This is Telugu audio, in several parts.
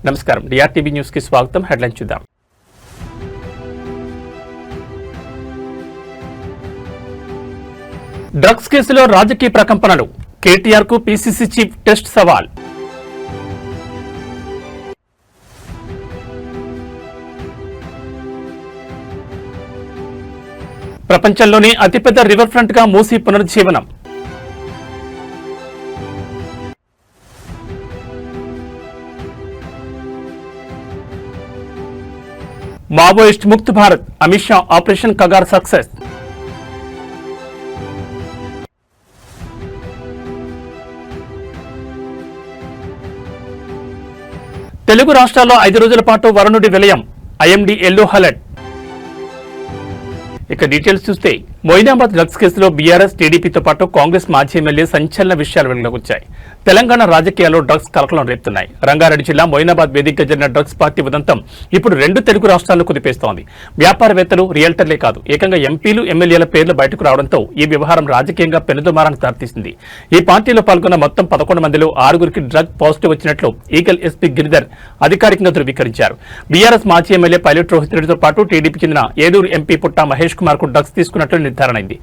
నమస్కారం, డిఆర్టీవీ న్యూస్ కి స్వాగతం. హెడ్లైన్ చూద్దాం. డ్రగ్స్ కేసులో రాజకీయ ప్రకంపనలు. కేటీఆర్ కు పీసీసీ చీఫ్ టెస్ట్ సవాల్. ప్రపంచంలోనే అతిపెద్ద రివర్ ఫ్రంట్ గా మూసీ పునరుజ్జీవనం. మావోయిస్ట్ ముక్త్ భారత్. Amit Shah operation Kagar success. తెలుగు రాష్ట్రాల్లో 5 రోజుల పాటు వరుణుడి విలయం. IMD yellow alert. ఇక డీటెయిల్స్ చూస్తే, మొయినాబాద్ డ్రగ్స్ కేసులో బీఆర్ఎస్, టీడీపీతో పాటు కాంగ్రెస్ మాజీ ఎమ్మెల్యే సంచలన విషయాలు వెలుగులోకి వచ్చాయి. తెలంగాణ రాజకీయాల్లో డ్రగ్స్ కలకలం రేపుతున్నాయి. రంగారెడ్డి జిల్లా మొయినాబాద్ వేదికగా జరిగిన డ్రగ్స్ పార్టీ ఉదంతం ఇప్పుడు 2 తెలుగు రాష్ట్రాలను కుదిపేస్తోంది. వ్యాపారవేత్తలు, రియల్టర్లే కాదు, ఏకంగా ఎంపీలు, ఎమ్మెల్యేల పేర్లు బయటకు రావడంతో ఈ వ్యవహారం రాజకీయంగా పెనుదుమారానికి దారితీసింది. ఈ పార్టీలో పాల్గొన్న మొత్తం 11 మందిలో 6గురికి డ్రగ్ పాజిటివ్ వచ్చినట్లు ఈగల్ ఎస్పీ గిరిధర్ అధికారికంగా ధృవీకరించారు. బీఆర్ఎస్ మాజీ ఎమ్మెల్యే పైలట్ రోహిత్ రెడ్డితో పాటు టీడీపీ చెందిన ఏలూరు ఎంపీ పుట్టా మహేష్ కుమార్ కు డ్రగ్స్ తీసుకున్నట్లు నిర్ధారణ అయింది.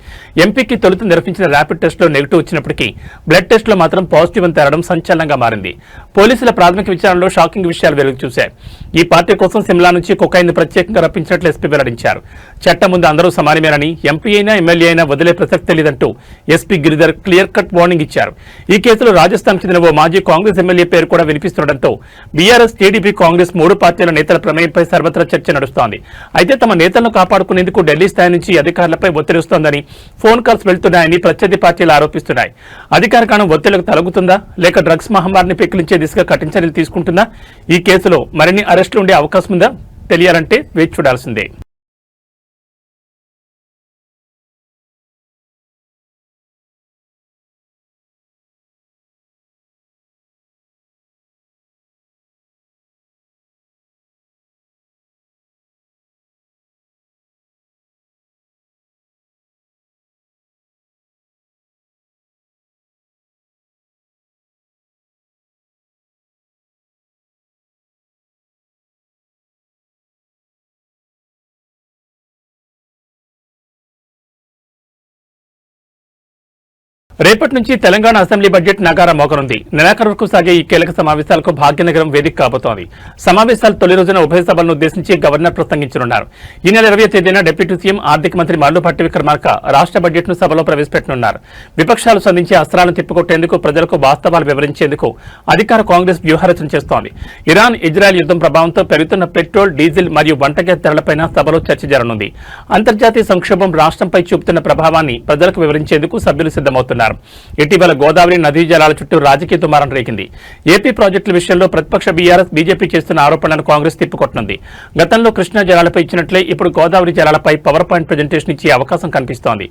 ఎంపీకి తొలుత నిర్వహించిన ర్యాపిడ్ టెస్టులో నెగిటివ్ వచ్చినప్పటికీ బ్లడ్ టెస్టులో మాత్రం పాజిటివ్ అని తేలడం సంచలనంగా మారింది. పోలీసుల ప్రాథమిక విచారణలో షాకింగ్ విషయాలు వెలుగు చూశాయి. ఈ పార్టీ కోసం సిమ్లా నుంచి కొకైన్ ప్రత్యేకంగా రప్పించినట్లు ఎస్పీ వెల్లడించారు. చట్టం ముందు అందరూ సమానమేనని, ఎంపీ అయినా ఎమ్మెల్యే అయినా వదిలే ప్రసక్తే లేదంటూ SP Giridhar clear cut warning ఇచ్చారు. ఈ కేసులో రాజస్థాన్ చెందిన ఓ మాజీ కాంగ్రెస్ ఎమ్మెల్యే పేరు కూడా వినిపిస్తుండటంతో బీఆర్ఎస్, టీడీపీ, కాంగ్రెస్ 3 పార్టీల నేతల ప్రమేయంపై సర్వత్రా చర్చ నడుస్తోంది. అయితే తమ నేతలను కాపాడుకునేందుకు ఢిల్లీ స్థాయి నుంచి అధికారులపై ఒత్తిడి వస్తోందని, ఫోన్ కాల్స్ వెళ్తున్నాయని ప్రత్యర్థి పార్టీలు ఆరోపిస్తున్నాయి. అధికార కాలం ఒత్తిళ్లకు తలగుతుందా, లేక డ్రగ్స్ మహమ్మారిని పెకిలించే దిశగా కఠిన చర్యలు తీసుకుంటుందా? ఈ కేసులో మరిన్ని అరెస్టులు ఉండే అవకాశం ఉందా? తెలియాలంటే వేచి చూడాల్సిందే. రేపటి నుంచి తెలంగాణ అసెంబ్లీ బడ్జెట్ నగారా మోగనుంది. నెలాఖరు వరకు సాగే ఈ కీలక సమావేశాలకు భాగ్యనగరం వేదిక కాబోతోంది. సమావేశాల తొలి రోజున ఉభయ సభలను ఉద్దేశించి గవర్నర్ ప్రసంగించనున్నారు. ఈ నెల 20వ తేదీన డిప్యూటీ సీఎం, ఆర్థిక మంత్రి మల్లుభట్టి విక్రమార్క రాష్ట్ర బడ్జెట్ ను సభలో ప్రవేశపెట్టనున్నారు. విపక్షాలు సంధించే అస్త్రాలను తిప్పికొట్టేందుకు, ప్రజలకు వాస్తవాలు వివరించేందుకు అధికార కాంగ్రెస్ వ్యూహరచన చేస్తోంది. ఇరాన్, ఇజ్రాయెల్ యుద్ధం ప్రభావంతో పెరుగుతున్న పెట్రోల్, డీజిల్ మరియు వంటగ్యాస్ ధరలపై సభలో చర్చ జరగనుంది. అంతర్జాతీయ సంక్షోభం రాష్ట్రంపై చూపుతున్న ప్రభావాన్ని ప్రజలకు వివరించేందుకు సభ్యులు సిద్ధమవుతున్నారు. ఇటీవల గోదావరి నదీ జలాల చుట్టూ రాజకీయ దుమారం రేగింది. ఏపీ ప్రాజెక్టుల విషయంలో ప్రతిపక్ష బీఆర్ఎస్, బీజేపీ చేస్తున్న ఆరోపణలను కాంగ్రెస్ తిప్పికొట్టనుంది. గతంలో కృష్ణా జలాలపై ఇచ్చినట్లే ఇప్పుడు గోదావరి జలాలపై పవర్ పాయింట్ ప్రజెంటేషన్ ఇచ్చే అవకాశం కనిపిస్తోంది.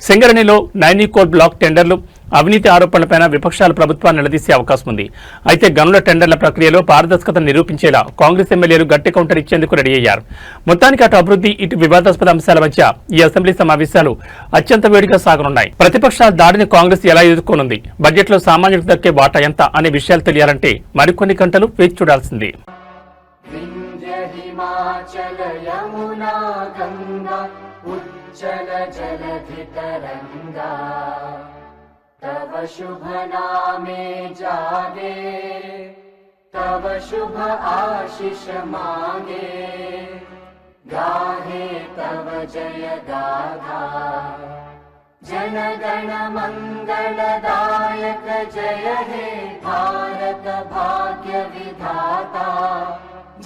సింగరేణిలో నైనికోల్ బ్లాక్ టెండర్లు, అవినీతి ఆరోపణలపై విపక్షాలు ప్రభుత్వాన్ని నిలదీసే అవకాశం ఉంది. అయితే గనుల టెండర్ల ప్రక్రియలో పారదర్శకతను నిరూపించేలా కాంగ్రెస్ ఎమ్మెల్యేలు గట్టి కౌంటర్ ఇచ్చేందుకు రెడీ అయ్యారు. మొత్తానికి అటు అభివృద్ధి, ఇటు వివాదాస్పద అంశాల మధ్య ఈ అసెంబ్లీ సమావేశాలు అత్యంత వేడిగా సాగనున్నాయి. ప్రతిపక్షాల దాడిని కాంగ్రెస్ ఎలా ఎదుర్కొనుంది, బడ్జెట్లో సామాన్యులకు దక్కే వాటా ఎంత అనే విషయాలు తెలియాలంటే మరికొన్ని గంటలు వేచి చూడాల్సిందే. तव शुभ नामे जागे, तव शुभ आशीष मांगे, गाहे तव जय गाथा, जन गण मंगलदायक जय हे भारत भाग्य विधाता,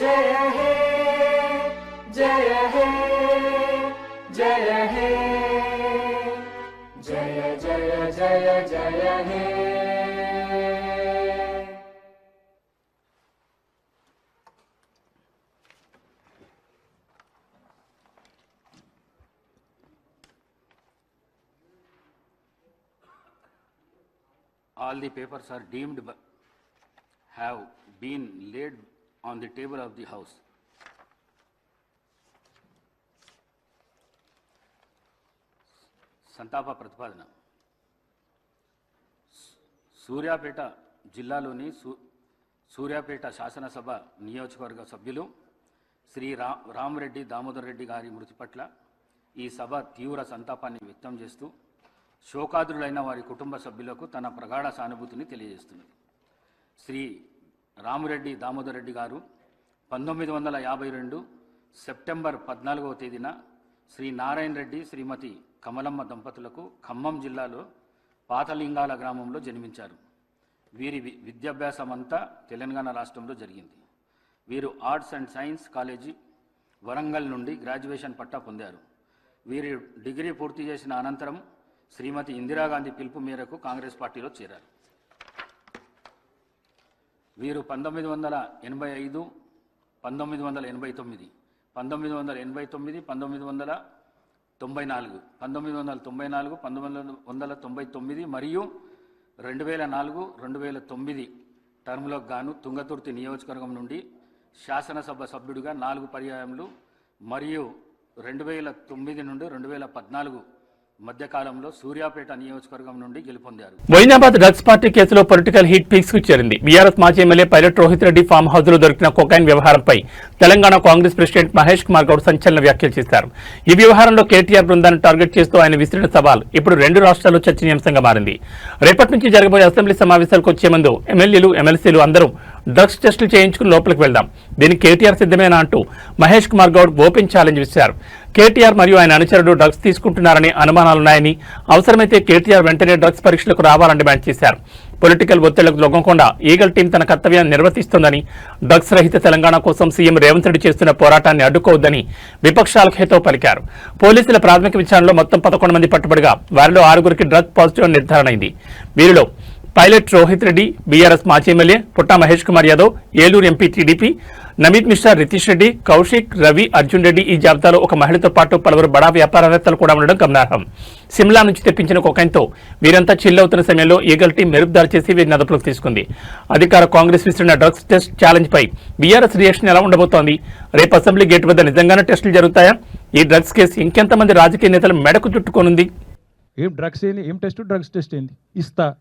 जय हे जय हे जय हे जय जय जय जय हे। All the papers are deemed have been laid on the table of the House. సంతాప ప్రతిపాదన. సూర్యాపేట జిల్లాలోని సూర్యాపేట శాసనసభ నియోజకవర్గ సభ్యులు శ్రీ రామరెడ్డి దామోదర్ రెడ్డి గారి మృతి పట్ల ఈ సభ తీవ్ర సంతాపాన్ని వ్యక్తం చేస్తూ శోకాదులైన వారి కుటుంబ సభ్యులకు తన ప్రగాఢ సానుభూతిని తెలియజేస్తున్నది. శ్రీ రామరెడ్డి దామోదర్ రెడ్డి గారు 1952 సెప్టెంబర్ 14వ తేదీన శ్రీ నారాయణ రెడ్డి శ్రీమతి కమలమ్మ దంపతులకు ఖమ్మం జిల్లాలో పాతలింగాల గ్రామంలో జన్మించారు. వీరి విద్యాభ్యాసం అంతా తెలంగాణ రాష్ట్రంలో జరిగింది. వీరు arts and science college Warangal నుండి గ్రాడ్యుయేషన్ పట్టా పొందారు. వీరు డిగ్రీ పూర్తి చేసిన అనంతరం శ్రీమతి ఇందిరాగాంధీ పిలుపు మేరకు కాంగ్రెస్ పార్టీలో చేరారు. వీరు 1985, 1989, 1989, 1994, 1994, 1999 మరియు 2004, 2009 టర్ములకు గాను తుంగతుర్తి నియోజకవర్గం నుండి శాసనసభ సభ్యుడిగా 4 పర్యాయములు మరియు 2009 నుండి 2014 మధ్యకాలంలో సూర్యాపేట నియోజకవర్గం నుండి గెలుపొందారు. మొయినాబాద్ డ్రగ్స్ పార్టీ కేసులో పొలిటికల్ హీట్ పీక్స్ కు చేరింది. బీఆర్ఎస్ మాజీ MLA pilot Rohit Reddy farm house లో దొరికిన కొకైన్ వ్యవహారంపై తెలంగాణ కాంగ్రెస్ ప్రెసిడెంట్ మహేష్ కుమార్ గౌడ్ సంచలన వ్యాఖ్యలు చేశారు. ఈ వ్యవహారంలో కేటీఆర్ బృందాన్ని టార్గెట్ చేస్తూ ఆయన విసిరిన సవాల్ ఇప్పుడు 2 రాష్ట్రాల్లో చర్చనీయాంశంగా మారింది. రేపటి నుంచి జరగబోయే అసెంబ్లీ సమావేశాలకు వచ్చే ముందు ఎమ్మెల్యేలు ఎమ్మెల్సీలు అందరూ డ్రగ్స్ టెస్టులు చేయించుకుని లోపలికి వెళ్దాం, దీనికి కేటీఆర్ సిద్ధమేనా అంటూ మహేష్ కుమార్ గౌడ్ ఓపెన్ ఛాలెంజ్ ఇచ్చారు. కేటీఆర్ మరియు ఆయన అనుచరుడు డ్రగ్స్ తీసుకుంటున్నారనే అనుమానాలున్నాయని, అవసరమైతే కేటీఆర్ వెంటనే డ్రగ్స్ పరీక్షలకు రావాలని డిమాండ్ చేశారు. పొలిటికల్ ఒత్తిళ్లకు లొంగకుండా ఈగల్ టీం తన కర్తవ్యాన్ని నిర్వర్తిస్తోందని, డ్రగ్స్ రహిత తెలంగాణ కోసం సీఎం రేవంత్ రెడ్డి చేస్తున్న పోరాటాన్ని అడ్డుకోవద్దని విపక్షాలకు హితవు పలికారు. పోలీసుల ప్రాథమిక విచారణలో మొత్తం 11 మంది పట్టుబడిగా వారిలో 6గురికి డ్రగ్ పాజిటివ్ నిర్ధారణ అయింది. వీరిలో పైలట్ రోహిత్ రెడ్డి, బీఆర్ఎస్ మాజీ ఎమ్మెల్యే పుట్టా మహేష్ కుమార్ యాదవ్, ఏలూరు ఎంపీ టీడీపీ నమిత్ మిశ్రా, రితీష్ రెడ్డి, కౌశిక్, రవి, అర్జున్ రెడ్డి, ఈ జాబితాలో ఒక మహిళతో పాటు పలువురు బడా వ్యాపారవేత్తలు కూడా ఉండడం గమనార్హం. సిమ్లా నుంచి తెప్పించిన కొకైన్తో వీరంతా చిల్లవుతున్న సమయంలో ఈగల్ టీం మెరుపుదారి చేసి వీరిని అదుపులోకి తీసుకుంది. అధికార కాంగ్రెస్ విసిరిన డ్రగ్స్ టెస్ట్ ఛాలెంజ్ పై బీఆర్ఎస్ రియాక్షన్ ఎలా ఉండబోతోంది? రేపు అసెంబ్లీ గేట్ వద్ద నిజంగానే టెస్టులు జరుగుతాయా? ఈ డ్రగ్స్ కేసు ఇంకెంతమంది రాజకీయ నేతలు మెడకు చుట్టుకోనుంది? ఏం డ్రగ్స్ ఏంది, ఏం టెస్ట్, డ్రగ్స్ టెస్ట్ ఏంది?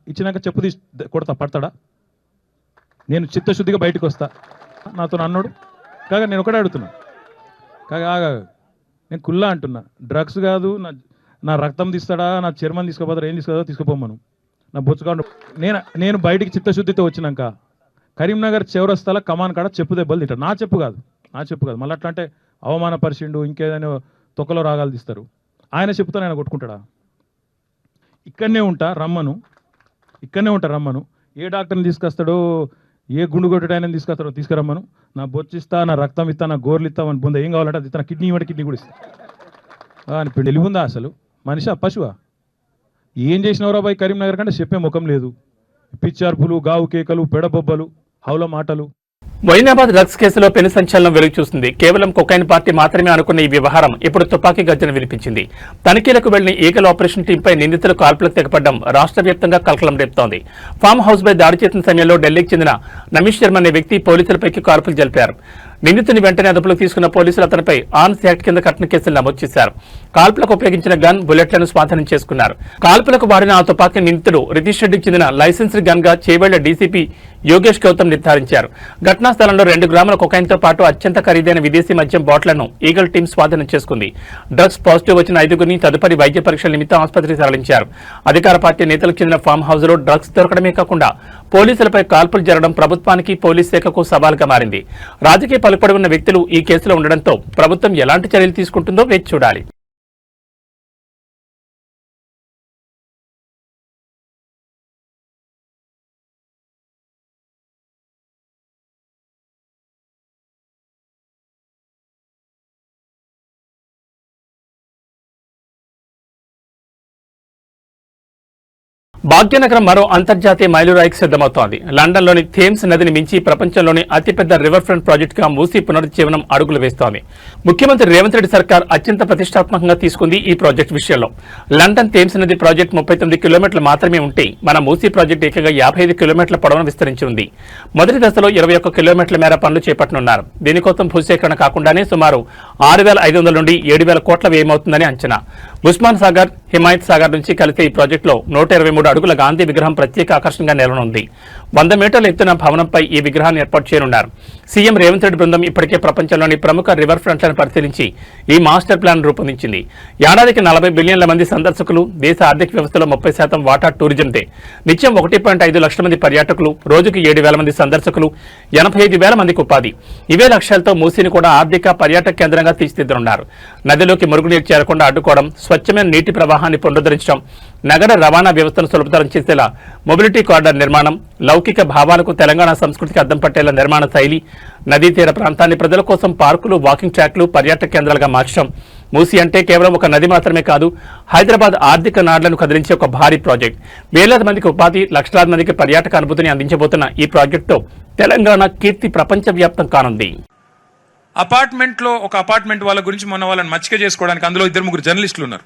ఇచ్చినాక చెప్పు తీసి కొడతా, పడతాడా? నేను చిత్తశుద్ధిగా బయటకు వస్తా, నాతో అన్నాడు కాగా నేను ఒకటే అడుగుతున్నా, కాగా నేను కుల్లా అంటున్నా, డ్రగ్స్ కాదు, నా రక్తం తీస్తాడా, నా చర్మం తీసుకోపోతాడా, ఏం తీసుకోదా తీసుకోపోమను, నా బొచ్చుగా నేను బయటికి చిత్తశుద్ధితో వచ్చినాక కరీంనగర్ చౌరస్తాల కమాన్ కాడ చెప్పు దెబ్బలు తింటాడు. నా చెప్పు కాదు మళ్ళీ అట్లా అంటే అవమానపరిచిండు, ఇంకేదైనా తొక్కలో రాగాలు తీస్తారు. ఆయన చెప్పుతాను ఆయన కొట్టుకుంటాడా? ఇక్కడనే ఉంటా రమ్మను, ఏ డాక్టర్ని తీసుకొస్తాడో, ఏ గుండు కొట్టడు ఆయన తీసుకొస్తాడో తీసుకురమ్మను, నా బొచ్చిస్తా, నా రక్తం ఇస్తా, నా గోర్లు ఇస్తా, అని బొంద ఏం కావాలంటే అది ఇస్తా, కిడ్నీ ఇవ్వండి, కిడ్నీ కూడా ఇస్తా అని తెలివిందా? అసలు మనిషి పశువా? ఏం చేసినవరా బాయ్ కరీంనగర్ కంటే చెప్పే ముఖం లేదు. పిచ్చార్పులు, గావు కేకలు, పెడబొబ్బలు, హౌల మాటలు. మొయినాబాద్ డ్రగ్స్ కేసులో పెను సంచలనం వెలుగు చూస్తుంది. కేవలం కొకైన్ పార్టీ మాత్రమే అనుకున్న ఈ వ్యవహారం ఇప్పుడు తుపాకీ గర్జన వినిపించింది. తనిఖీలకు వెళ్లిన ఈగల్ ఆపరేషన్ టీంపై నిందితులు కాల్పులకు తెగపడడం రాష్ట్ర వ్యాప్తంగా కలకలం రేపుతోంది. ఫామ్ హౌస్ పై దాడి చేసిన సమయంలో ఢిల్లీకి చెందిన నమీష్ శర్మ అనే వ్యక్తి పోలీసులపైకి కాల్పులు జరిపారు. నిందితుని వెంటనే అదుపులోకి తీసుకున్న పోలీసులు అతనిపై ఆర్మ్స్ యాక్ట్ కింద కఠిన కేసులు నమోదు చేశారు. కాల్పులకు ఉపయోగించిన గన్, బుల్లెట్లను స్వాధీనం చేసుకున్నారు. కాల్పులకు వాడిన ఆ తుపాకీ నిందితుడు రితీష్ రెడ్డికి చెందిన లైసెన్స్డ్ గన్ గా చేవెళ్ల డీసీపీ యోగేష్ గౌతమ్ నిర్ధారించారు. ఘటనా స్థలంలో 2 గ్రాముల కొకైన్తో పాటు అత్యంత ఖరీదైన విదేశీ మద్యం బాటిళ్లను ఈగల్ టీం స్వాధీనం చేసుకుంది. డ్రగ్స్ పాజిటివ్ వచ్చిన 5గురిని తదుపరి వైద్య పరీక్షల నిమిత్తం ఆసుపత్రికి తరలించారు. అధికార పార్టీ నేతలకు చెందిన ఫామ్ హౌస్ లో డ్రగ్స్ దొరకడమే కాకుండా పోలీసులపై కాల్పులు జరగడం ప్రభుత్వానికి, పోలీస్ శాఖకు సవాల్గా మారింది. రాజకీయ పలుకుబడి ఉన్న వ్యక్తులు ఈ కేసులో ఉండడంతో ప్రభుత్వం ఎలాంటి చర్యలు తీసుకుంటుందో వేచి చూడాలి. భాగ్యనగరం మరో అంతర్జాతీయ మైలురాయికి సిద్ధమవుతోంది. లండన్లోని థేమ్స్ నదిని మించి ప్రపంచంలోని అతిపెద్ద రివర్ ఫ్రంట్ ప్రాజెక్టుగా మూసీ పునరుజ్జీవనం అడుగులు వేస్తోంది. ముఖ్యమంత్రి రేవంత్ రెడ్డి సర్కార్ అత్యంత ప్రతిష్టాత్మకంగా తీసుకుంది ఈ ప్రాజెక్టు విషయంలో. లండన్ థేమ్స్ నది ప్రాజెక్టు 39 కిలోమీటర్లు మాత్రమే ఉంటే మన మూసీ ప్రాజెక్టు ఏకంగా 55 కిలోమీటర్ల పొడవును విస్తరించి ఉంది. మొదటి దశలో 21 కిలోమీటర్ల మేర పనులు చేపట్టనున్నారు. దీనికోసం భూసేకరణ కాకుండానే సుమారు 6,500 నుండి 7,000 కోట్ల వ్యయమవుతుందని అంచనా. ఉస్మాన్ సాగర్, హిమాయత్ సాగర్ నుంచి కలిసే ఈ ప్రాజెక్టులో 123 అడుగుల గాంధీ విగ్రహం ప్రత్యేక ఆకర్షణగా నిలవనుంది. 100 మీటర్ల ఎత్తున భవనంపై ఈ విగ్రహాన్ని ఏర్పాటు చేయనున్నారు. సీఎం రేవంత్ రెడ్డి బృందం ఇప్పటికే ప్రపంచంలోని ప్రముఖ రివర్ ఫ్రంట్లను పరిశీలించి ఈ మాస్టర్ ప్లాన్ రూపొందించింది. ఏడాదికి 40 బిలియన్ల మంది సందర్శకులు, దేశ ఆర్థిక వ్యవస్థలో 30% వాటా టూరిజందే. నిత్యం 1.5 లక్షల మంది పర్యాటకులు, రోజుకు 7,000 మంది సందర్శకులు, 85,000 మందికి ఉపాధి. ఇవే లక్ష్యాలతో మూసీని కూడా ఆర్థిక పర్యాటక కేంద్రంగా తీర్చిదిద్దనున్నారు. నదిలోకి మురుగునీరు చేరకుండా అడ్డుకోవడం, స్వచ్ఛమైన నీటి ప్రవాహాన్ని పునరుద్ధరించడం, నగర రవాణా వ్యవస్థను సులభతరం చేసేలా మొబిలిటీ కారిడార్ నిర్మాణం, లౌకిక భావాలకు తెలంగాణ సంస్కృతికి అద్దం పట్టేలా నిర్మాణ శైలి, నదీ తీర ప్రాంతాన్ని ప్రజల కోసం పార్కులు, వాకింగ్ ట్రాక్లు, పర్యాటక కేంద్రాలుగా మార్చడం. మూసీ అంటే కేవలం ఒక నది మాత్రమే కాదు, హైదరాబాద్ ఆర్థిక నాడులను కదిలించే ఒక భారీ ప్రాజెక్ట్. వేలాది మందికి ఉపాధి, లక్షలాది మందికి పర్యాటక అనుభూతిని అందించబోతున్న ఈ ప్రాజెక్టుతో తెలంగాణ కీర్తి ప్రపంచవ్యాప్తం కానుంది. అపార్ట్మెంట్లో ఒక అపార్ట్మెంట్ వాళ్ళ గురించి మొన్న వాళ్ళని మచ్చిక చేసుకోవడానికి అందులో 2-3 జర్నలిస్టులు ఉన్నారు.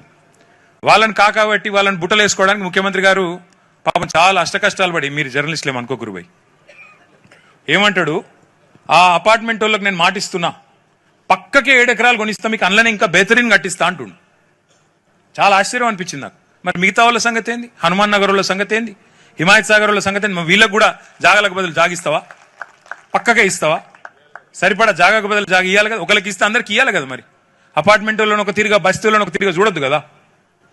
వాళ్ళని కాకబట్టి వాళ్ళని బుట్టలు వేసుకోవడానికి ముఖ్యమంత్రి గారు పాపం చాలా అష్టకష్టాలు పడి, మీరు జర్నలిస్టులు ఏమనుకో గురువై, ఏమంటాడు, ఆ అపార్ట్మెంట్ వాళ్ళకి నేను మాటిస్తున్నా, పక్కకే 7 ఎకరాలు కొనిస్తా, మీకు అందులోనే ఇంకా బెహతరీన్ కట్టిస్తా అంటుండు. చాలా ఆశ్చర్యం అనిపించింది నాకు. మరి మిగతా వాళ్ళ సంగతి ఏంది? హనుమాన్ నగర్ వాళ్ళ సంగతి ఏంది? హిమాయత్ సాగర్ వాళ్ళ సంగతి ఏంది? వీళ్ళకి కూడా జాగాలకు బదులు జాగిస్తావా? పక్కకే ఇస్తావా? సరిపడా జాగాకు బదులు జాగా ఇవ్వాలి కదా. ఒకరికి ఇస్తే అందరికి ఇవ్వాలి కదా. మరి అపార్ట్మెంట్ వాళ్ళని ఒక తిరిగా, బస్తీలను ఒక తిరిగా చూడొద్దు కదా.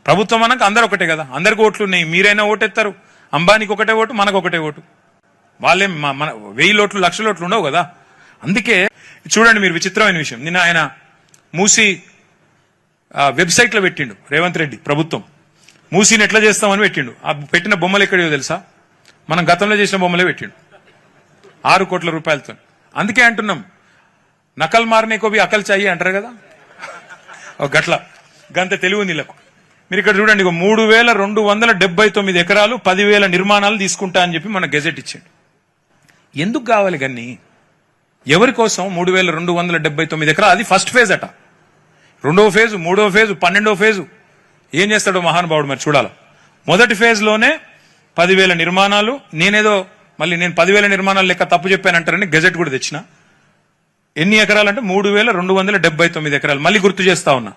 ప్రభుత్వం అన్నాక అందరు ఒకటే కదా, అందరికి ఓట్లు ఉన్నాయి. మీరైనా ఓటెత్తారు, అంబానీకి ఒకటే ఓటు, మనకు ఒకటే ఓటు. వాళ్ళేం మన 1000 ఓట్లు 1,00,000 ఓట్లు ఉండవు కదా. అందుకే చూడండి మీరు, విచిత్రమైన విషయం, నిన్న ఆయన మూసీ వెబ్సైట్లో పెట్టిండు రేవంత్ రెడ్డి ప్రభుత్వం. మూసీని ఎట్లా చేస్తామని పెట్టిండు. ఆ పెట్టిన బొమ్మలు ఎక్కడో తెలుసా? మనం గతంలో చేసిన బొమ్మలే పెట్టిండు 6 కోట్ల రూపాయలతో. అందుకే అంటున్నాం, నకల్ మారనే కోవి అకల్ చాయి అంటారు కదా, గట్ల గంత తెలివి నీళ్ళకు. మీరు ఇక్కడ చూడండి, 3,279 ఎకరాలు 10,000 నిర్మాణాలు తీసుకుంటా అని చెప్పి మన గెజెట్ ఇచ్చిండు. ఎందుకు కావాలి గన్ని? ఎవరి కోసం 3,279 ఎకరాలు? అది ఫస్ట్ ఫేజ్ అట. 2వ ఫేజు, 3వ ఫేజు, 12వ ఫేజు ఏం చేస్తాడో మహానుభావుడు మరి చూడాలి. మొదటి ఫేజ్ లోనే 10,000 నిర్మాణాలు. నేను 10,000 నిర్మాణాలు లెక్క తప్పు చెప్పానంటారని గెజెట్ కూడా తెచ్చిన. ఎన్ని ఎకరాలు అంటే 3,279 ఎకరాలు. మళ్ళీ గుర్తు చేస్తా ఉన్నా,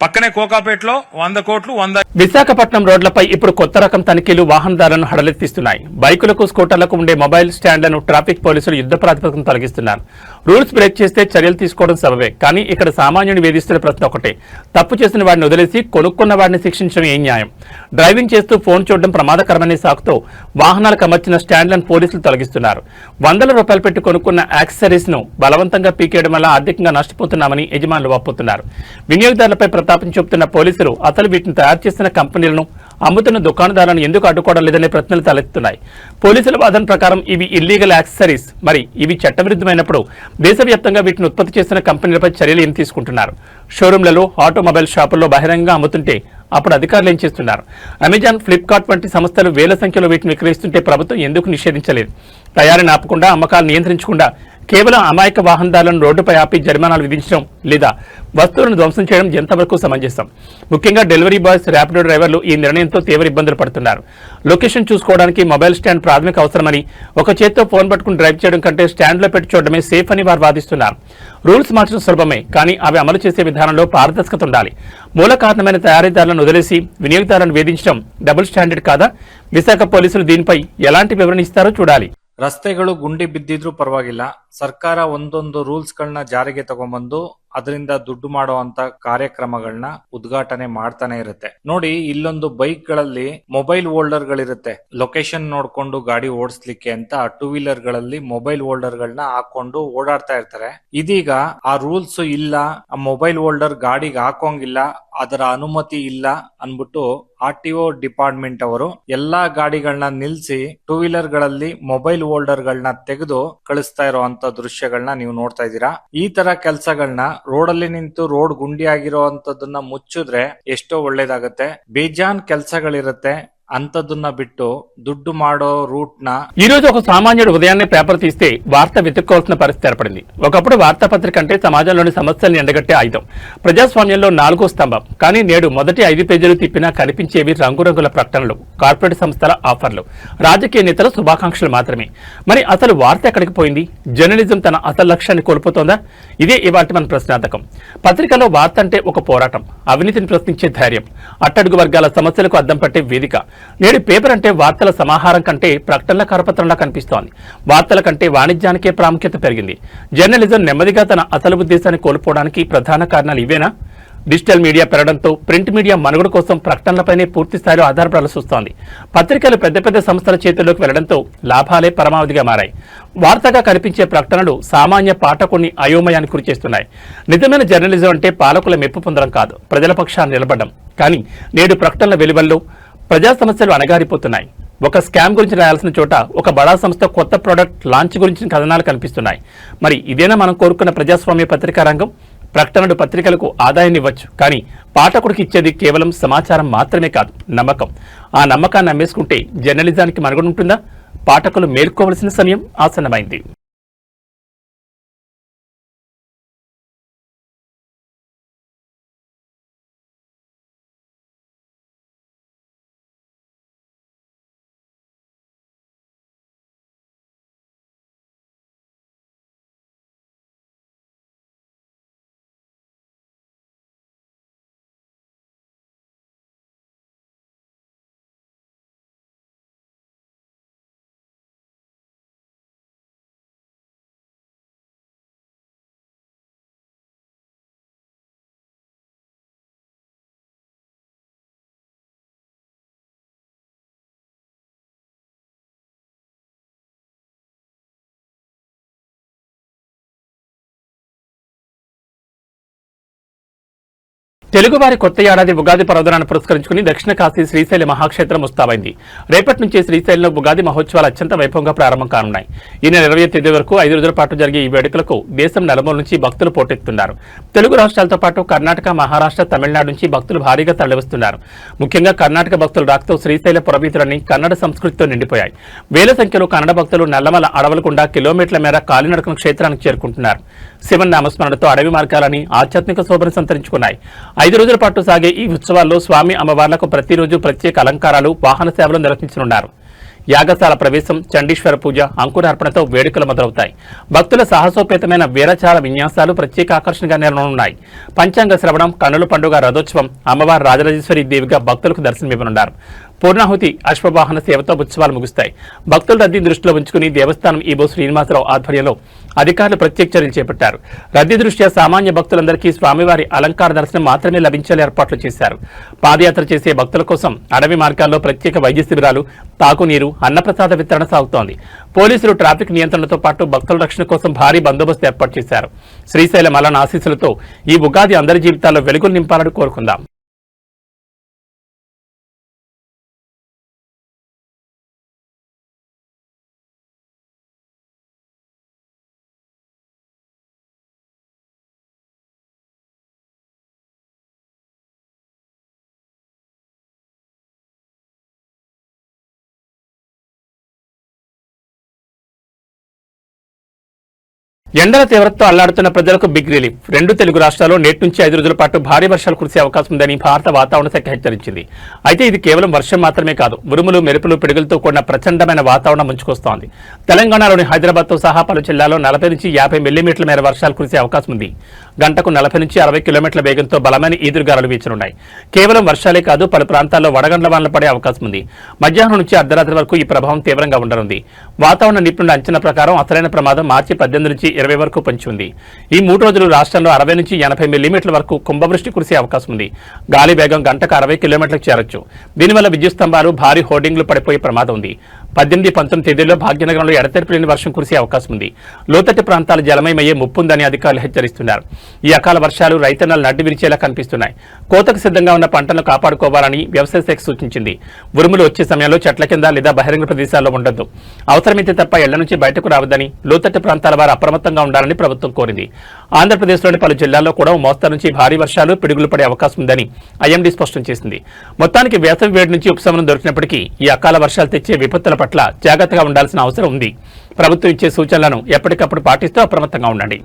పక్కనే కోకాపేటలో 100 కోట్లు 100. విశాఖపట్నం రోడ్లపై ఇప్పుడు కొత్త రకం తనిఖీలు వాహనదారులను హడలెత్తిస్తున్నాయి. బైకులకు, స్కూటర్లకు ఉండే మొబైల్ స్టాండ్లను ట్రాఫిక్ పోలీసులు యుద్ధ ప్రాతిపదికన తొలగిస్తున్నారు. రూల్స్ బ్రేక్ చేస్తే చర్యలు తీసుకోవడం సబబే, కానీ ఇక్కడ సామాన్యుని వేధిస్తున్న ప్రశ్న ఒకటే, తప్పు చేసిన వాడిని వదిలేసి కొనుక్కున్న వాడిని శిక్షించడం ఏం న్యాయం? డ్రైవింగ్ చేస్తూ ఫోన్ చూడడం ప్రమాదకరమనే సాకుతో వాహనాలకు అమర్చిన స్టాండ్లను పోలీసులు తొలగిస్తున్నారు. 100 రూపాయలు పెట్టి కొనుక్కున్న యాక్సెసరీస్ ను బలవంతంగా పీకేయడం వల్ల ఆర్థికంగా నష్టపోతున్నామని యజమానులు వాపోతున్నారు. వినియోగదారులపై ప్రతాపం చూపుతున్న పోలీసులు అసలు వీటిని తయారు చేసిన కంపెనీలను, అమ్ముతున్న దుకాణదారులను ఎందుకు అడ్డుకోవడం లేదనే ప్రశ్నలు తలెత్తుతున్నాయి. పోలీసుల వాదన ప్రకారం ఇవి ఇల్లీగల్ యాక్సెసరీస్. మరి ఇవి చట్టవిరుద్ధమైనప్పుడు దేశవ్యాప్తంగా వీటిని ఉత్పత్తి చేసిన కంపెనీలపై చర్యలు ఏం తీసుకుంటున్నారు? షోరూంలలో, ఆటోమొబైల్ షాపుల్లో బహిరంగంగా అమ్ముతుంటే అప్పుడు అధికారులు ఏం చేస్తున్నారు? అమెజాన్, ఫ్లిప్కార్ట్ వంటి సంస్థలు వేల సంఖ్యలో వీటిని విక్రయిస్తుంటే ప్రభుత్వం ఎందుకు నిషేధించలేదు? తయారీని ఆపకుండా, అమ్మకాలు నియంత్రించకుండా కేవలం అమాయక వాహనదారులను రోడ్డుపై ఆపి జరిమానాలు విధించడం లేదా వస్తువులను ధ్వంసం చేయడం ఎంతవరకు సమంజసం? ముఖ్యంగా డెలివరీ బాయ్స్, ర్యాపిడో డ్రైవర్లు ఈ నిర్ణయంతో తీవ్ర ఇబ్బందులు పడుతున్నారు. లొకేషన్ చూసుకోవడానికి మొబైల్ స్టాండ్ ప్రాథమిక అవసరమని, ఒక చేత్తో ఫోన్ పట్టుకుని డ్రైవ్ చేయడం కంటే స్టాండ్లో పెట్టి చూడడమే సేఫ్ అని వారు వాదిస్తున్నారు. రూల్స్ మార్చడం సులభమే, కానీ అవి అమలు చేసే విధానంలో పారదర్శకత ఉండాలి. మూల కారణమైన తయారీదారులను వదిలేసి వినియోగదారులను వేధించడం డబుల్ స్టాండర్డ్ కాదా? విశాఖ పోలీసులు దీనిపై ఎలాంటి వివరణ ఇస్తారో చూడాలి. ರಸ್ತೆಗಳು ಗುಂಡಿ ಬಿದ್ದಿದ್ರೂ ಪರವಾಗಿಲ್ಲ, ಸರ್ಕಾರ ಒಂದೊಂದು ರೂಲ್ಸ್ ಗಳನ್ನ ಜಾರಿಗೆ ತಗೊಂಡ್ಬಂದು ಅದರಿಂದ ದುಡ್ಡು ಮಾಡುವಂತ ಕಾರ್ಯಕ್ರಮಗಳನ್ನ ಉದ್ಘಾಟನೆ ಮಾಡ್ತಾನೆ ಇರುತ್ತೆ. ನೋಡಿ, ಇಲ್ಲೊಂದು ಬೈಕ್ ಗಳಲ್ಲಿ ಮೊಬೈಲ್ ಹೋಲ್ಡರ್ ಗಳಿರುತ್ತೆ. ಲೊಕೇಶನ್ ನೋಡ್ಕೊಂಡು ಗಾಡಿ ಓಡಿಸ್ಲಿಕ್ಕೆ ಅಂತ 2 ವೀಲರ್ ಗಳಲ್ಲಿ ಮೊಬೈಲ್ ಹೋಲ್ಡರ್ ಗಳನ್ನ ಹಾಕೊಂಡು ಓಡಾಡ್ತಾ ಇರ್ತಾರೆ. ಇದೀಗ ಆ ರೂಲ್ಸ್ ಇಲ್ಲ, ಆ ಮೊಬೈಲ್ ಹೋಲ್ಡರ್ ಗಾಡಿಗೆ ಹಾಕೋಂಗಿಲ್ಲ, ಅದರ ಅನುಮತಿ ಇಲ್ಲ ಅನ್ಬಿಟ್ಟು RTO ಡಿಪಾರ್ಟ್ಮೆಂಟ್ ಅವರು ಎಲ್ಲಾ ಗಾಡಿಗಳನ್ನ ನಿಲ್ಸಿ 2 ವೀಲರ್ ಗಳಲ್ಲಿ ಮೊಬೈಲ್ ಹೋಲ್ಡರ್ ಗಳನ್ನ ತೆಗೆದು ಕಳಿಸ್ತಾ ಇರುವಂತ ದೃಶ್ಯಗಳನ್ನ ನೀವು ನೋಡ್ತಾ ಇದ್ದೀರಾ. ಈ ತರ ಕೆಲಸಗಳನ್ನ ರೋಡಲ್ಲಿ ನಿಂತು ರೋಡ್ ಗುಂಡಿ ಆಗಿರೋಂತದನ್ನ ಮುಚ್ಚಿದ್ರೆ ಎಷ್ಟೋ ಒಳ್ಳೇದಾಗತ್ತೆ. ಬೇಜಾನ್ ಕೆಲಸಗಳಿರುತ್ತೆ, ಅಂಥದ್ದನ್ನ ಬಿಟ್ಟು ದುಡ್ಡು ಮಾಡೋ ರೂಟ್ನ ఈ రోజు ఒక సామాన్యుడు ఉదయాన్నే పేపర్ తీస్తే వార్త వెతుక్కోవాల్సిన పరిస్థితి ఏర్పడింది. ఒకప్పుడు వార్తాపత్రిక అంటే సమాజంలోని సమస్యల్ని ఎండగట్టే ఆయుధం, ప్రజాస్వామ్యంలో 4వ స్తంభం. కానీ నేడు మొదటి 5 పేజీలు తిప్పినా కనిపించేవి రంగురంగుల ప్రకటనలు, కార్పొరేట్ సంస్థల ఆఫర్లు, రాజకీయ నేతల శుభాకాంక్షలు మాత్రమే. మరి అసలు వార్త ఎక్కడికి పోయింది? జర్నలిజం తన అసలు లక్ష్యాన్ని కోల్పోతోందా? ఇదే ఇవాటి మన ప్రశ్నార్థకం. పత్రికలో వార్త అంటే ఒక పోరాటం, అవినీతిని ప్రశ్నించే ధైర్యం, అట్టడుగు వర్గాల సమస్యలకు అద్దం పట్టే వేదిక. నేడు పేపర్ అంటే వార్తల సమాహారం కంటే ప్రకటనల కరపత్రంలా కనిపిస్తోంది. వార్తల కంటే వాణిజ్యానికే ప్రాముఖ్యత పెరిగింది. జర్నలిజం నెమ్మదిగా తన అసలు ఉద్దేశాన్ని కోల్పోవడానికి ప్రధాన కారణాలు ఇవేనా? డిజిటల్ మీడియా పెరగడంతో ప్రింట్ మీడియా మనుగడ కోసం ప్రకటనలపైనే పూర్తి స్థాయిలో ఆధారపడాల్సి వస్తోంది. పత్రికలు పెద్ద పెద్ద సంస్థల చేతుల్లోకి వెళ్లడంతో లాభాలే పరమావధిగా మారాయి. వార్తగా కనిపించే ప్రకటనలు సామాన్య పాఠకుడిని అయోమయానికి గురిచేస్తున్నాయి. నిజమైన జర్నలిజం అంటే పాలకుల మెప్పు పొందడం కాదు, ప్రజల పక్షాన్ని నిలబడడం. కానీ నేడు ప్రకటనల వెలువల్లో ప్రజా సమస్యలు అణగారిపోతున్నాయి. ఒక స్కామ్ గురించి రాయాల్సిన చోట ఒక బడా సంస్థ కొత్త ప్రోడక్ట్ లాంచ్ గురించిన కథనాలు కనిపిస్తున్నాయి. మరి ఇదేనా మనం కోరుకున్న ప్రజాస్వామ్య పత్రికా రంగం? ప్రకటనలు పత్రికలకు ఆదాయాన్ని ఇవ్వచ్చు, కానీ పాఠకుడికి ఇచ్చేది కేవలం సమాచారం మాత్రమే కాదు, నమ్మకం. ఆ నమ్మకాన్ని అమ్మేసుకుంటే జర్నలిజానికి మనుగడ ఉంటుందా? పాఠకులు మేల్కోవలసిన సమయం ఆసన్నమైంది. తెలుగువారి కొత్త ఏడాది ఉగాది పర్వదినాన్ని పురస్కరించుకుని దక్షిణ కాశీ శ్రీశైల మహాక్షేత్రం ముస్తాబైంది. రేపటి నుంచి శ్రీశైలంలో ఉగాది మహోత్సవాలు అత్యంత వైభవంగా ప్రారంభం కానున్నాయి. ఈ నెల 20వ తేదీ వరకు 5 రోజుల పాటు జరిగే ఈ వేడుకలకు దేశం నలుమూల నుంచి భక్తులు పోటెత్తుతున్నారు. తెలుగు రాష్ట్రాలతో పాటు కర్ణాటక, మహారాష్ట్ర, తమిళనాడు నుంచి భక్తులు భారీగా తరలివస్తున్నారు. ముఖ్యంగా కర్ణాటక భక్తుల రాకతో శ్రీశైల పురవీధులన్నీ కన్నడ సంస్కృతితో నిండిపోయాయి. వేల సంఖ్యలో కన్నడ భక్తులు నల్లమల అడవులకుండా కిలోమీటర్ల మేర కాలినడకన క్షేత్రానికి చేరుకుంటున్నారు. శివనామస్మరణతో అడవి మార్గాలని ఆధ్యాత్మిక శోభను సంతరించుకున్నాయి. 5 రోజుల పాటు సాగే ఈ ఉత్సవాల్లో స్వామి అమ్మవార్లకు ప్రతిరోజు ప్రత్యేక అలంకారాలు, వాహన సేవలు నిర్వహించనున్నారు. యాగశాల ప్రవేశం, చండీశ్వర పూజ, అంకురార్పణతో వేడుకలు మొదలవుతాయి. భక్తుల సాహసోపేతమైన వీరచార విన్యాసాలు ప్రత్యేక ఆకర్షణగా నెరవేరనున్నాయి. పంచాంగ శ్రవణం, కన్నుల పండుగ రథోత్సవం, అమ్మవారు రాజరాజేశ్వరి దేవిగా భక్తులకు దర్శనమివ్వనున్నారు. పూర్ణాహుతి, అశ్వవాహన సేవతో ఉత్సవాలు ముగుస్తాయి. భక్తుల రద్దీ దృష్టిలో ఉంచుకుని దేవస్థానం ఈబో శ్రీనివాసరావు ఆధ్వర్యంలో అధికారులు ప్రత్యేక చర్యలు చేపట్టారు. రద్దీ దృష్ట్యా సామాన్య భక్తులందరికీ స్వామివారి అలంకార దర్శనం మాత్రమే లభించేలా ఏర్పాట్లు చేశారు. పాదయాత్ర చేసే భక్తుల కోసం అడవి మార్గాల్లో ప్రత్యేక వైద్య శిబిరాలు, తాగునీరు, అన్నప్రసాద వితరణ సాగుతోంది. పోలీసులు ట్రాఫిక్ నియంత్రణతో పాటు భక్తుల రక్షణ కోసం భారీ బందోబస్తు ఏర్పాటు చేశారు. శ్రీశైల మల్లన్న ఆశీస్సులతో ఈ ఉగాది అందరి జీవితాల్లో వెలుగులు నింపాలని కోరుకుందాం. ఎండల తీవ్రతతో అల్లాడుతున్న ప్రజలకు బిగ్ రిలీఫ్. 2 తెలుగు రాష్ట్రాల్లో నేటి నుంచి 5 రోజుల పాటు భారీ వర్షాలు కురిసే అవకాశం ఉందని భారత వాతావరణ శాఖ హెచ్చరించింది. అయితే ఇది కేవలం వర్షం మాత్రమే కాదు, ఉరుములు, మెరుపులు, పిడుగులతో కూడిన ప్రచండమైన వాతావరణం ముంచుకొస్తోంది. తెలంగాణలోని హైదరాబాద్తో సహా పలు జిల్లాల్లో 40 నుంచి 50 మిల్లీమీటర్ల మేర వర్షాలు కురిసే అవకాశం ఉంది. గంటకు 40 నుంచి 60 కిలోమీటర్ల వేగంతో బలమైన ఈదురుగాలులు వీచనున్నాయి. కేవలం వర్షాలే కాదు, పలు ప్రాంతాల్లో వడగండ్ల వానలు పడే అవకాశం ఉంది. మధ్యాహ్నం నుంచి అర్ధరాత్రి వరకు ఈ ప్రభావం తీవ్రంగా ఉండనుంది. వాతావరణ నిపుణుల అంచనా ప్రకారం అసలైన ప్రమాదం మార్చి 18 నుంచి 20 వరకు పొంచి ఉంది. ఈ 3 రోజులు రాష్ట్రంలో 60 నుంచి 80 మిల్లీమీటర్ల వరకు కుంభవృష్టి కురిసే అవకాశం ఉంది. గాలి వేగం గంటకు 60 కిలోమీటర్లకు చేరొచ్చు. దీనివల్ల విద్యుత్ స్తంభాలు, భారీ హోర్డింగ్లు పడిపోయే ప్రమాదం ఉంది. 18-19 తేదీల్లో భాగ్యనగరంలో ఎడతెరిపి లేని వర్షం కురిసే అవకాశం ఉంది. లోతట్టు ప్రాంతాలు జలమయమయ్యే ముప్పుందని అధికారులు హెచ్చరిస్తున్నారు. ఈ అకాల వర్షాలు రైతన్నలు నడ్డి విరిచేలా కనిపిస్తున్నాయి. కోతకు సిద్ధంగా ఉన్న పంటలను కాపాడుకోవాలని వ్యవసాయ శాఖ సూచించింది. ఉరుములు వచ్చే సమయంలో చెట్ల కింద లేదా బహిరంగ ప్రదేశాల్లో ఉండొద్దు. అవసరమైతే తప్ప ఇళ్ల నుంచి బయటకు రావద్దని, లోతట్టు ప్రాంతాల వారు అప్రమత్తంగా ఉండాలని ప్రభుత్వం కోరింది. ఆంధ్రప్రదేశ్లోని పలు జిల్లాల్లో కూడా మోస్తరు నుంచి భారీ వర్షాలు, పిడుగులు పడే అవకాశం ఉందని ఐఎండీ స్పష్టం చేసింది. మొత్తానికి వేసవి వేడి నుంచి ఉపశమనం దొరికినప్పటికీ ఈ అకాల వర్షాలు తెచ్చే విపత్తుల పట్ల జాగ్రత్తగా ఉండాల్సిన అవసరం ఉంది. ప్రభుత్వం ఇచ్చే సూచనలను ఎప్పటికప్పుడు పాటిస్తూ అప్రమత్తంగా ఉండండి.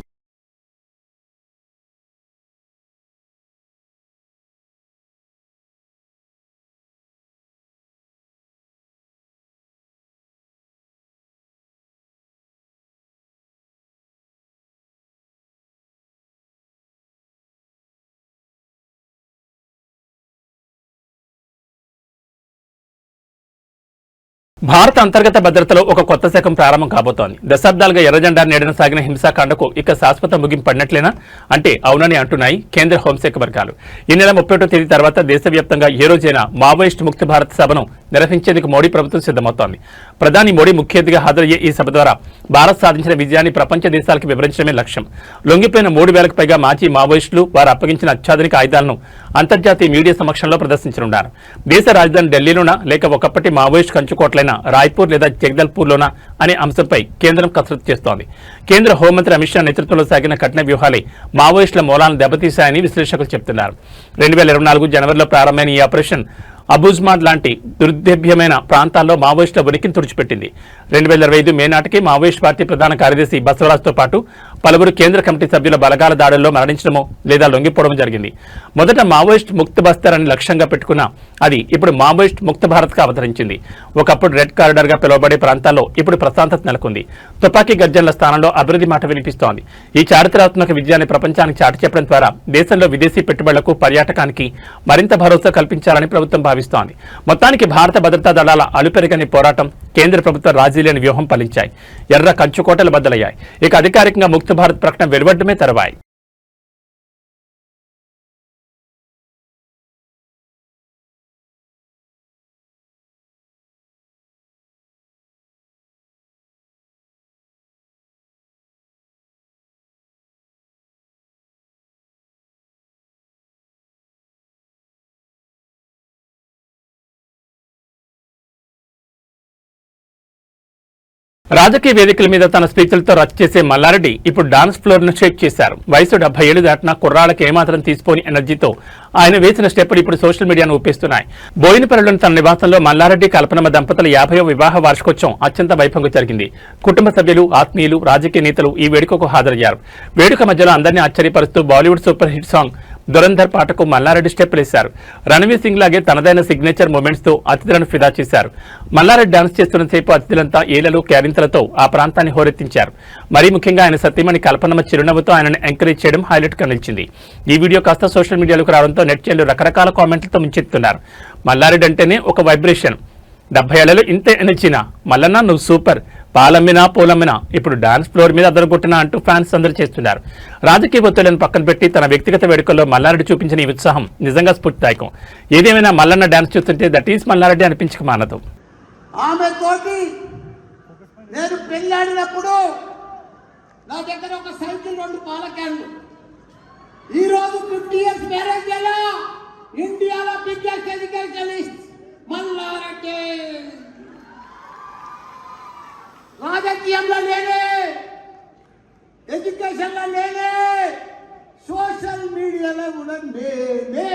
భారత అంతర్గత భద్రతలో ఒక కొత్త శకం ప్రారంభం కాబోతోంది. దశాబ్దాలుగా ఎర్రజెండా నీడన సాగిన హింసాకాండకు ఇక శాశ్వత ముగింపు పడినట్లేనా అంటే అవునని అంటున్నాయి కేంద్ర హోంశాఖ వర్గాలు. ఈ నెల 31వ తేదీ తర్వాత దేశవ్యాప్తంగా ఏ రోజైనా మావోయిస్టు ముక్త భారత్ సభను నిర్వహించేందుకు మోడీ ప్రభుత్వం సిద్ధమవుతోంది. ప్రధాని మోడీ ముఖ్య అతిథిగా హాజరయ్యే ఈ సభ ద్వారా భారత్ సాధించిన విజయాన్ని ప్రపంచ దేశాలకు వివరించడమే లక్ష్యం. లొంగిపోయిన 3000కు పైగా మాజీ మావోయిస్టులు వారు అప్పగించిన అత్యాధునిక ఆయుధాలను అంతర్జాతీయ మీడియా సమక్షంలో ప్రదర్శించనున్నారు. దేశ రాజధాని ఢిల్లీలోనా లేక ఒకప్పటి మావోయిస్టు కంచుకోట్లైన రాయ్పూర్ లేదా జగదల్పూర్లోనా అనే అంశంపై కేంద్రం కసరత్తు చేస్తోంది. కేంద్ర హోంమంత్రి అమిత్ షా నేతృత్వంలో సాగిన కఠిన వ్యూహాలే మావోయిస్టుల మూలాలను దెబ్బతీశాయని విశ్లేషకులు చెబుతున్నారు. 2024 జనవరిలో ప్రారంభమైన ఈ ఆపరేషన్ అబూజ్మాడ్ లాంటి దుర్దేభ్యమైన ప్రాంతాల్లో మావోయిస్టుల ఉనికిని తుడిచిపెట్టింది. 2025 మే నాటికి మావోయిస్ట్ పార్టీ ప్రధాన కార్యదర్శి బసవరాజ్తో పాటు పలువురు కేంద్ర కమిటీ సభ్యుల బలగాల దాడుల్లో మరణించడమో లేదా లొంగిపోవడం జరిగింది. మొదట మావోయిస్ట్ ముక్త బస్తర్ అని లక్ష్యంగా పెట్టుకున్న అది ఇప్పుడు మావోయిస్ట్ ముక్త భారత్గా అవతరించింది. ఒకప్పుడు రెడ్ కారిడార్ గా పిలువబడే ప్రాంతాల్లో ఇప్పుడు ప్రశాంతత నెలకొంది. తుపాకీ గర్జనల స్థానంలో అభివృద్ధి మాట వినిపిస్తోంది. ఈ చారిత్రాత్మక విజయాన్ని ప్రపంచానికి చాటి చెప్పడం ద్వారా దేశంలో విదేశీ పెట్టుబడులకు, పర్యాటకానికి మరింత భరోసా కల్పించాలని ప్రభుత్వం భావిస్తోంది. మొత్తానికి భారత భద్రతా దళాల అలుపెరగని పోరాటం, కేంద్ర ప్రభుత్వ రాజీలేని వ్యూహం ఫలించాయి. ఎర్ర కంచుకోటలు బద్దలయ్యాయి. ఇక అధికారికంగా ముక్త భారత్ ప్రకటన వెలువడమే తరువాయి. రాజకీయ వేదికల మీద తన స్పీచ్లతో రచ్చ చేసే మల్లారెడ్డి ఇప్పుడు డాన్స్ ఫ్లోర్ ను షేక్ చేశారు. వయసు 70 ఏళ్లు దాటినా కుర్రాళ్ళకి ఏమాత్రం తీసిపోని ఎనర్జీతో ఆయన వేసిన స్టెప్పులు ఇప్పుడు సోషల్ మీడియాను ఊపేస్తున్నాయి. బోయినపల్లిలోని తన నివాసంలో మల్లారెడ్డి, కల్పనమ్మ దంపతుల 50వ వివాహ వార్షికోత్సవం అత్యంత వైభవంగా జరిగింది. కుటుంబ సభ్యులు, ఆత్మీయులు, రాజకీయ నేతలు ఈ వేడుకకు హాజరయ్యారు. వేడుక మధ్యలో అందరినీ ఆశ్చర్యపరుస్తూ Bollywood super hit song Dhurandhar పాటకు మల్లారెడ్డి స్టెప్పులేశారు. రణవీర్ సింగ్ లాగే తనదైన సిగ్నేచర్ మూమెంట్స్ తో అతిథులను ఫిదా చేశారు. మల్లారెడ్డి డాన్స్ చేస్తున్నసేపు అతిథులంతా ఏలలు, క్యారింతలతో ఆ ప్రాంతాన్ని హోరెత్తించారు. మరీ ముఖ్యంగా ఆయన సతీమణి కల్పనమ్మ చిరునవ్వుతో ఆయనను ఎంకరేజ్ చేయడం హైలైట్ గా నిలిచింది. ఈ వీడియో కాస్త సోషల్ మీడియాలోకి రావడంతో నెట్జన్లు రకరకాల కామెంట్లతో ముంచెత్తున్నారు. మల్లారెడ్డి అంటేనే ఒక వైబ్రేషన్. 70 ఏళ్లలో ఇంతే ఎనర్జీనా? మల్లన్న నువ్వు సూపర్, పాలమ్మినా పూలమ్మినా ఇప్పుడు డాన్స్ ఫ్లోర్ మీద అదరగొట్టినా అంటూ ఫ్యాన్స్ అందరూ చేస్తున్నారు. రాజకీయ ఒత్తిళ్లను పక్కన పెట్టి తన వ్యక్తిగత వేడుకల్లో మల్లారెడ్డి చూపించిన ఈ ఉత్సాహం నిజంగా స్ఫూర్తిదాయకం. ఏదేమైనా మల్లన్న డాన్స్ చూస్తుంటే దట్ ఈస్ మల్లారెడ్డి అనిపించక మానదు. ఆమె తోటి నేను పెళ్ళాడినప్పుడు నా దగ్గర ఒక సైకిల్, 2 పాల క్యాన్లు. ఈరోజు 50 years మ్యారేజ్ ఎలా ఇండియాలో బిగ్గెస్ట్ ఎడ్యుకేషనిస్ట్ మల్లారెడ్డి. రాజకీయంలో లేనే, ఎడ్యుకేషన్లో లేనే, సోషల్ మీడియాలో కూడా లేనే.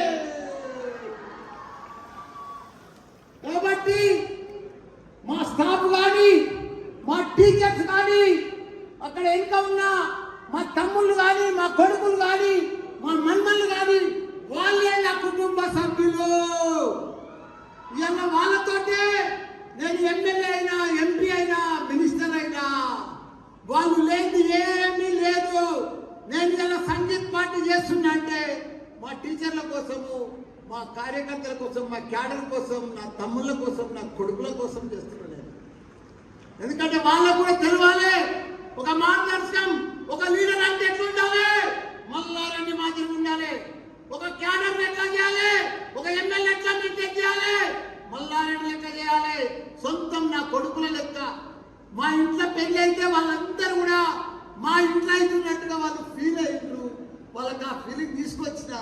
కాబట్టి మా స్టాఫ్ కానీ, మా టీచర్స్ కానీ, అక్కడ ఇంకా ఉన్న మా తమ్ముళ్ళు కానీ, మా కొడుకులు కానీ, మా మన్మళ్ళు కానీ వాళ్ళే నా కుటుంబ సభ్యులు. ఇవాళ వాళ్ళతోటే నేను ఎమ్మెల్యే అయినా, ఎంపీ అయినా, మినిస్టర్ అయినా. వాళ్ళు లేదు ఏమీ లేదు. నేను ఇలా సంగీత్ పార్టీ చేస్తున్నా అంటే మా టీచర్ల కోసము, మా కార్యకర్తల కోసం, మా క్యాడర్ కోసం, నా తమ్ముళ్ళ కోసం, నా కొడుకుల కోసం చేస్తున్నాను నేను. ఎందుకంటే వాళ్ళకు కూడా తెలవాలి ఒక మార్గదర్శకం, ఒక లీడర్ అంటే ఎట్లా ఉండాలి, మల్లారెడ్డి మాదిరి ఉండాలి. ఒక క్యాడర్ ఎట్లా చేయాలి, ఒక ఎమ్మెల్యే ఎట్లా మెయింటైన్ చేయాలి, మల్లారెడ్డి లెక్క చేయాలి. సొంతం నా కొడుకుల వాళ్ళకి ఆ ఫీలింగ్ తీసుకొచ్చిన.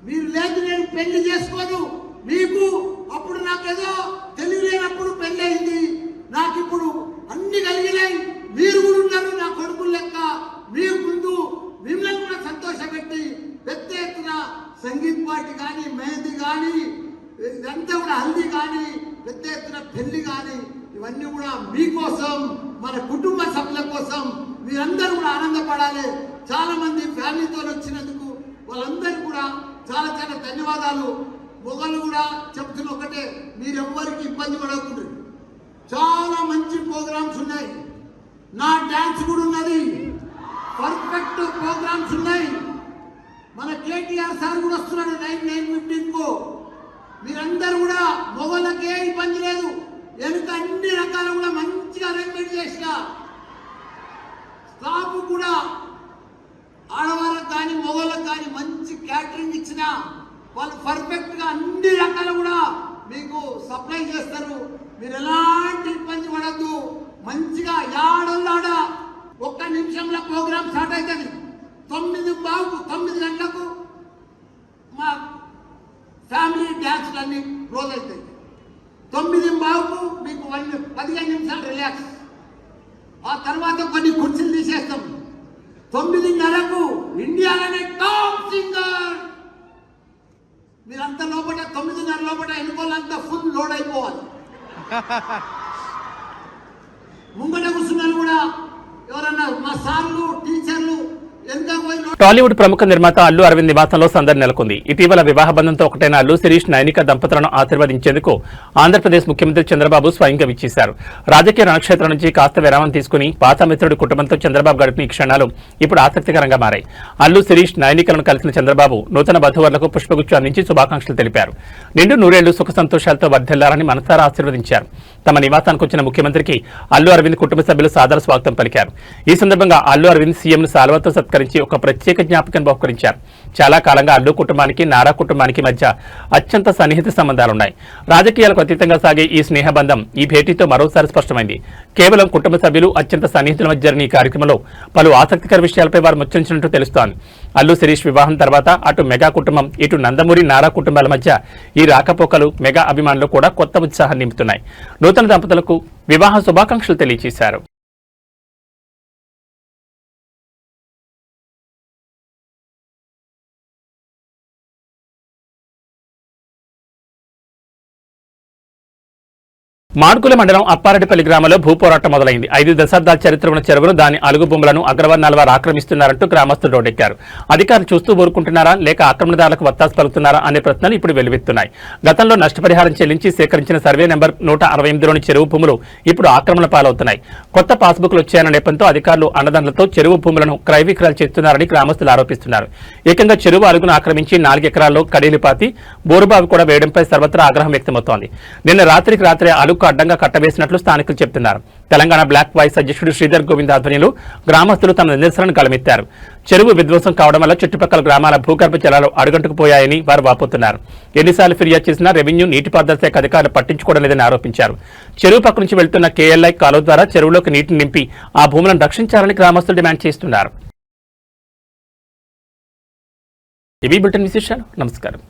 మీరు లేదు నేను పెళ్లి చేసుకోను, మీకు అప్పుడు నాకేదో తెలియలేనప్పుడు పెళ్లి అయింది, నాకు ఇప్పుడు అన్ని కలిగినాయి, మీరు కూడా ఉన్నారు నా కొడుకులు లెక్క, మీ ముందు మిమ్మల్ని కూడా సంతోషపెట్టి పెద్ద ఎత్తున సంగీత్ పార్టీ కానీ, మెహందీ కానీ, ఇదంతా కూడా హల్దీ కానీ, పెద్ద ఎత్తున పెళ్లి కానీ, ఇవన్నీ కూడా మీకోసం, మన కుటుంబ సభ్యుల కోసం మీరందరూ కూడా ఆనందపడాలి. చాలా మంది ఫ్యామిలీతో వచ్చినందుకు వాళ్ళందరికీ కూడా చాలా చాలా ధన్యవాదాలు. మొగలు కూడా చెప్తున్న ఒకటే, మీరెవ్వరికి ఇబ్బంది పడకుండా చాలా మంచి ప్రోగ్రామ్స్ ఉన్నాయి, నా డాన్స్ కూడా ఉన్నది, పర్ఫెక్ట్ ప్రోగ్రామ్స్ ఉన్నాయి. మన కేటీఆర్ సార్ కూడా వస్తున్నాడు 9/9/15కు. మీరందరూ కూడా మొగలకే ఇబ్బంది లేదు, వెనుక అన్ని రకాల కూడా మంచిగా అరేంజ్మెంట్ చేసిన, స్టాఫ్ కూడా ఆడవాళ్ళకు కానీ మొగలకు కానీ మంచి క్యాటరింగ్ ఇచ్చిన, వాళ్ళు పర్ఫెక్ట్ గా అన్ని రకాలు కూడా మీకు సప్లై చేస్తారు. మీరు ఎలాంటి ఇబ్బంది పడద్దు, మంచిగా యాడల్లాడ 1 నిమిషంలో ప్రోగ్రామ్ స్టార్ట్ అవుతుంది. 9 గంటలకు మా ఫ్యామిలీ డ్యాన్స్లు అన్ని క్లోజ్ అవుతాయి. 9:15కు మీకు 15 నిమిషాలు రిలాక్స్, ఆ తర్వాత కొన్ని కుర్చీలు తీసేస్తాం. 9:30కు ఇండియాలోనే టాప్ సింగర్, మీరంతా లోపల 9:30 లోపల ఎన్నుకోవాలంతా ఫుల్ లోడ్ అయిపోవాలి. ముంగట కూర్చున్నారు కూడా ఎవరన్నా మా సార్లు టీచర్లు వెనుక పోయి టాలీవుడ్ ప్రముఖ నిర్మాత అల్లు అరవింద్ నివాసంలో సందడి నెలకొంది. ఇటీవల వివాహ బంధంతో ఒకటైన అల్లు శిరీష్ నైనిక దంపతులను ఆశీర్వదించేందుకు ఆంధ్రప్రదేశ్ ముఖ్యమంత్రి చంద్రబాబు స్వయంగా విచ్చేశారు. రాజకీయ రణక్షేత్రం నుంచి కాస్త విరామం తీసుకుని పాత మిత్రుడి కుటుంబంతో చంద్రబాబు గడిపిన ఈ క్షణాలు ఇప్పుడు ఆసక్తికరంగా మారాయి. అల్లు శిరీష్ నైనికలను కలిసిన చంద్రబాబు నూతన వధువర్లకు పుష్పగుచ్చం అందించి శుభాకాంక్షలు తెలిపారు. నిండు నూరేళ్లు సుఖ సంతోషాలతో వర్ధిల్లారని మనసారా ఆశీర్వదించారు. తమ నివాసానికి వచ్చిన ముఖ్యమంత్రికి అల్లు అరవింద్ కుటుంబ సభ్యులు సాదర స్వాగతం పలికారు. ఈ సందర్భంగా అల్లు అరవింద్ సీఎంను సాల్వతో సత్కరించి ఒక ప్రత్యేక జ్ఞాపకం బహుకరించారు. చాలా కాలంగా అల్లు కుటుంబానికి నారా కుటుంబానికి మధ్య అత్యంత సన్నిహిత సంబంధాలున్నాయి. రాజకీయాలకు అతీతంగా సాగే ఈ స్నేహబంధం ఈ భేటీతో మరోసారి స్పష్టమైంది. కేవలం కుటుంబ సభ్యులు అత్యంత సన్నిహితుల మధ్య జరిగిన ఈ కార్యక్రమంలో పలు ఆసక్తికర విషయాలపై వారు ముచ్చరించినట్టు తెలుస్తోంది. అల్లు శిరీష్ వివాహం తర్వాత అటు మెగా కుటుంబం ఇటు నందమూరి నారా కుటుంబాల మధ్య ఈ రాకపోకలు మెగా అభిమానులు కూడా కొత్త ఉత్సాహాన్ని నింపుతున్నాయి. నూతన దంపతులకు వివాహ శుభాకాంక్షలు తెలియజేశారు. మాడ్గుల మండలం అప్పారెడ్డిపల్లి గ్రామంలో భూపోరాటం మొదలైంది. 5 దశాబ్దాల చరిత్ర ఉన్న చెరువును దాని అలుగు భూములను అగ్రవర్ణాల వారు ఆక్రమిస్తున్నారంటూ గ్రామస్తులు రోడ్డెక్కారు. అధికారులు చూస్తూ ఊరుకుంటున్నారా లేక ఆక్రమణదారులకు వత్తాసు పలుకుతున్నారా అనే ప్రశ్నలు ఇప్పుడు వెలువెత్తున్నాయి. గతంలో నష్టపరిహారం చెల్లించి సేకరించిన సర్వే నెంబర్ 168లోని చెరువు భూములు ఇప్పుడు ఆక్రమణ పాలవుతున్నాయి. కొత్త పాస్బుక్లు వచ్చాయన్న నేపథ్యంతో అధికారులు అండదండలతో చెరువు భూములను క్రయ విక్రయాలు చేస్తున్నారని గ్రామస్తులు ఆరోపిస్తున్నారు. ఏకంగా చెరువు అలుగును ఆక్రమించి 4 ఎకరాల్లో కడీలు పాతి బోరుబావి కూడా వేయడంపై సర్వత్రా ఆగ్రహం వ్యక్తమవుతోంది. నిన్న రాత్రికి రాత్రే అలుగు అడ్డంగా కట్టవేసినట్లు స్థానికులు చెబుతున్నారు. తెలంగాణ బ్లాక్ వాయిస్ అధ్యక్షుడు శ్రీధర్ గోవింద్ ఆధ్వర్యంలో గ్రామస్తులు తమ నిరసనను గలమెత్తారు. చెరువు విధ్వంసం కావడం వల్ల చుట్టుపక్కల గ్రామాల భూగర్భ జలాలు అడుగంటుకుపోయాయని వారు వాపోతున్నారు. ఎన్నిసార్లు ఫిర్యాదు చేసినా రెవెన్యూ నీటిపారుదల శాఖ అధికారులు పట్టించుకోవడం లేదని ఆరోపించారు. చెరువు పక్క నుంచి వెళ్తున్న కేఎల్ఐ కాలువ ద్వారా చెరువులోకి నీటిని నింపి ఆ భూములను రక్షించాలని గ్రామస్తులు డిమాండ్ చేస్తున్నారు. ఇవి బులెటిన్ విశేషాలు. నమస్కారం.